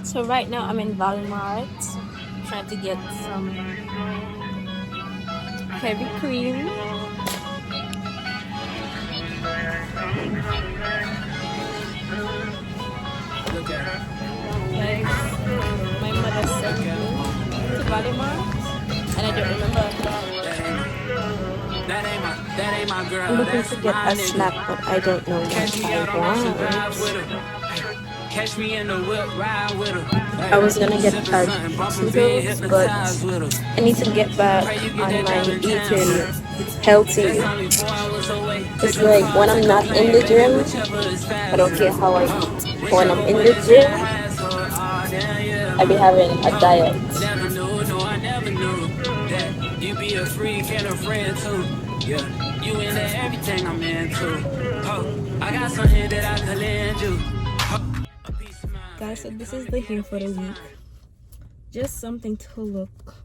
So right now I'm in Walmart trying to get some heavy cream. Guys, my mother sent me to Walmart and I don't remember. That ain't my girl, I'm looking that's to get my a snack, nigga. but I don't know Catch what me out I on Ocean Drive with want. her. Catch me in the whip, ride with her. I was gonna get Sipping something, bumping, being Cheetos, but hypnotized with her. I need to get back Pray you get on that my diamond eating camera. That's healthy. only 4 hours away. Take It's a like car, when I'm take a not in plane, the baby, gym, whichever is I don't faster. care how I eat. But when I'm Whichever in one the is that gym, hassle. Oh, damn, yeah, I be having a diet. never knew, no, I never knew that you be a freak and a friend too. Yeah, you into everything I'm into. I got something that I could lend you. A piece of mind, Guys, so baby. this Come is and the get hair a for the piece of week. mind. Just something to look,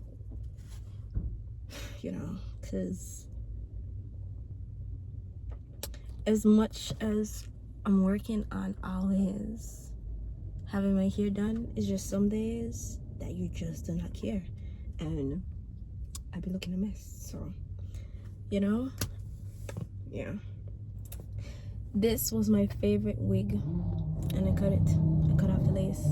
because as much as I'm working on always having my hair done, it's just some days that you just do not care. And I be looking a mess. So, yeah. This was my favorite wig, and I cut it. I cut off the lace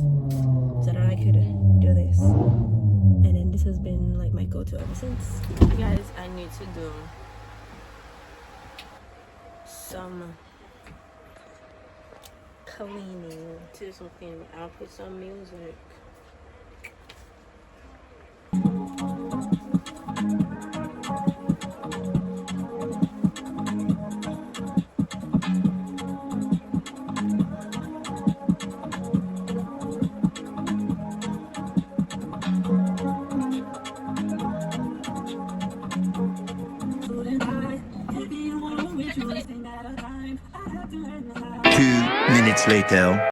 so that I could do this. And then this has been like my go-to ever since. Guys, I need to do some cleaning. To do some cleaning. I'll put some music. Minutes later.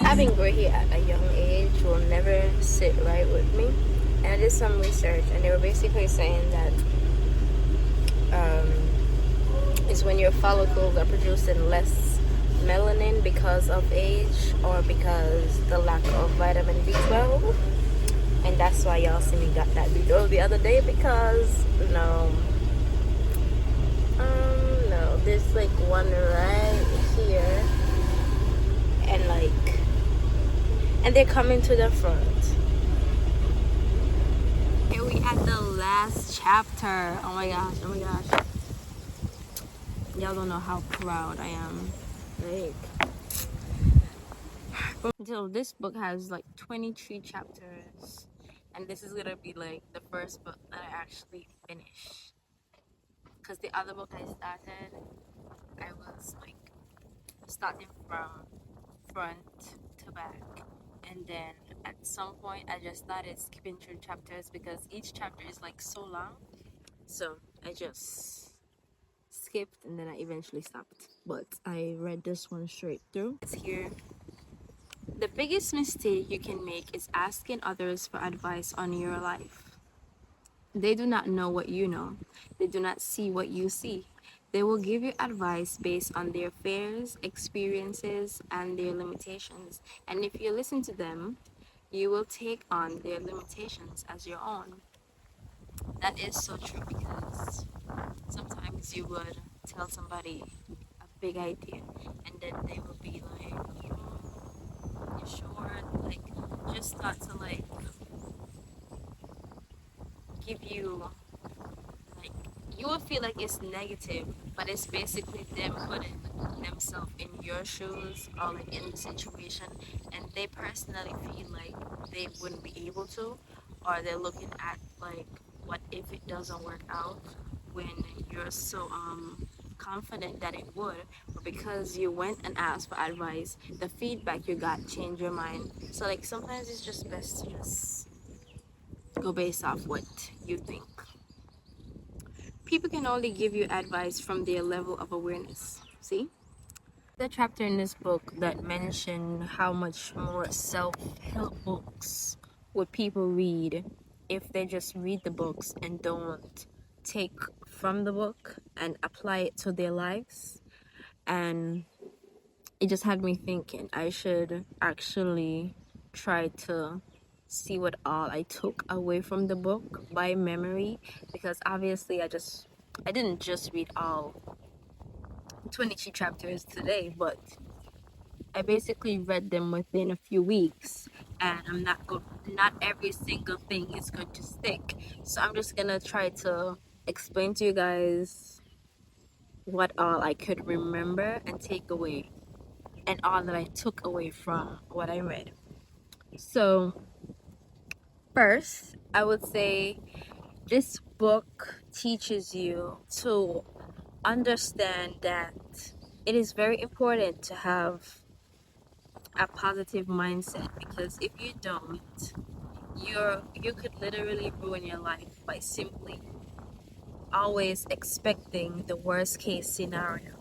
Having gray hair at a young age will never sit right with me. And I did some research, and they were basically saying that it's when your follicles are producing less melanin because of age or because the lack of vitamin B12. And that's why y'all see me got that video the other day, because no, there's like one right here, and they're coming to the front. Here we at the last chapter. Oh my gosh, y'all don't know how proud I am. So this book has like 23 chapters, and this is gonna be like the first book that I actually finish, because the other book I started, I was like starting from front to back, and then at some point I just started skipping through chapters because each chapter is like so long, so I just skipped and then I eventually stopped. But I read this one straight through. It's here. The biggest mistake you can make is asking others for advice on your life. They do not know what you know. They do not see what you see. They will give you advice based on their fears, experiences, and their limitations. And if you listen to them, you will take on their limitations as your own. That is so true, because sometimes you would tell somebody a big idea, and then they will be like, you sure? Like, just start to like give you like, you will feel like it's negative, but it's basically them putting themselves in your shoes or like in the situation, and they personally feel like they wouldn't be able to, or they're looking at like, what if it doesn't work out, when you're so confident that it would, but because you went and asked for advice, the feedback you got changed your mind. So like sometimes it's just best to just go based off what you think. People can only give you advice from their level of awareness. See? The chapter in this book that mention how much more self-help books would people read if they just read the books and don't take from the book and apply it to their lives. And it just had me thinking I should actually try to see what all I took away from the book by memory, because obviously I didn't just read all 22 chapters today, but I basically read them within a few weeks, and not every single thing is going to stick. So I'm just gonna try to explain to you guys what all I could remember and take away, and all that I took away from what I read. So first, I would say this book teaches you to understand that it is very important to have a positive mindset, because if you don't, you could literally ruin your life by simply always expecting the worst case scenario.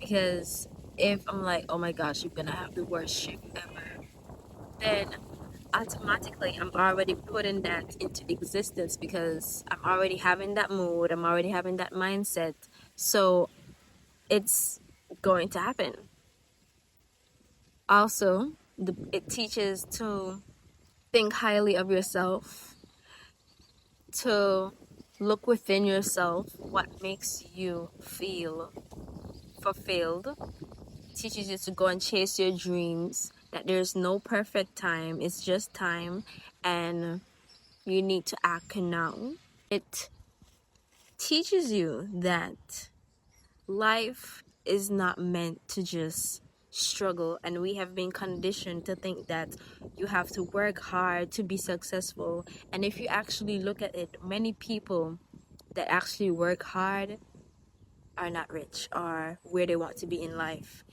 Because if I'm like, oh my gosh, you're gonna have the worst shift ever, then automatically I'm already putting that into existence, because I'm already having that mood, I'm already having that mindset, so it's going to happen. Also, it teaches to think highly of yourself, to look within yourself, what makes you feel fulfilled. It teaches you to go and chase your dreams, that there's no perfect time, it's just time, and you need to act now. It teaches you that life is not meant to just struggle, and we have been conditioned to think that you have to work hard to be successful. And if you actually look at it, many people that actually work hard are not rich or where they want to be in life.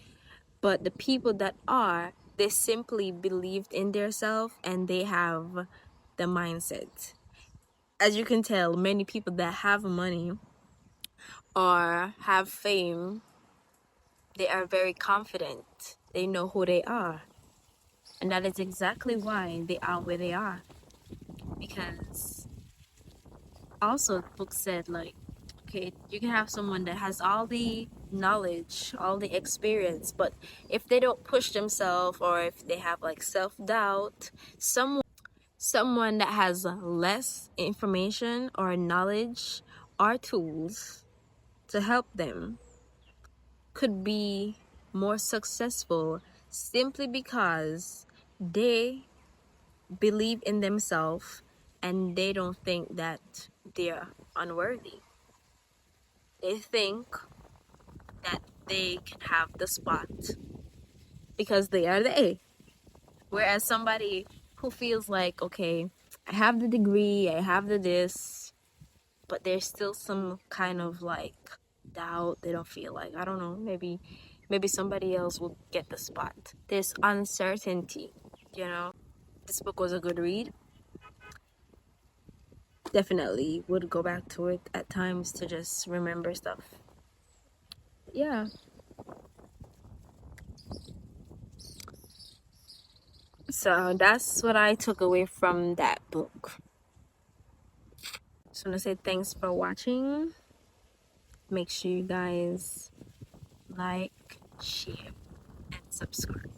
But the people that are, they simply believed in themselves and they have the mindset. As you can tell, many people that have money or have fame, they are very confident. They know who they are. And that is exactly why they are where they are. Because also the book said, like, okay, you can have someone that has all the knowledge, all the experience, but if they don't push themselves, or if they have like self-doubt, someone that has less information or knowledge or tools to help them could be more successful, simply because they believe in themselves and they don't think that they're unworthy. They think that they can have the spot because they are they. Whereas somebody who feels like, okay, I have the degree, I have the this, but there's still some kind of like doubt. They don't feel like, I don't know, maybe somebody else will get the spot. There's uncertainty, you know. This book was a good read. Definitely would go back to it at times to just remember stuff. Yeah. So that's what I took away from that book. Just want to say thanks for watching. Make sure you guys like, share, and subscribe.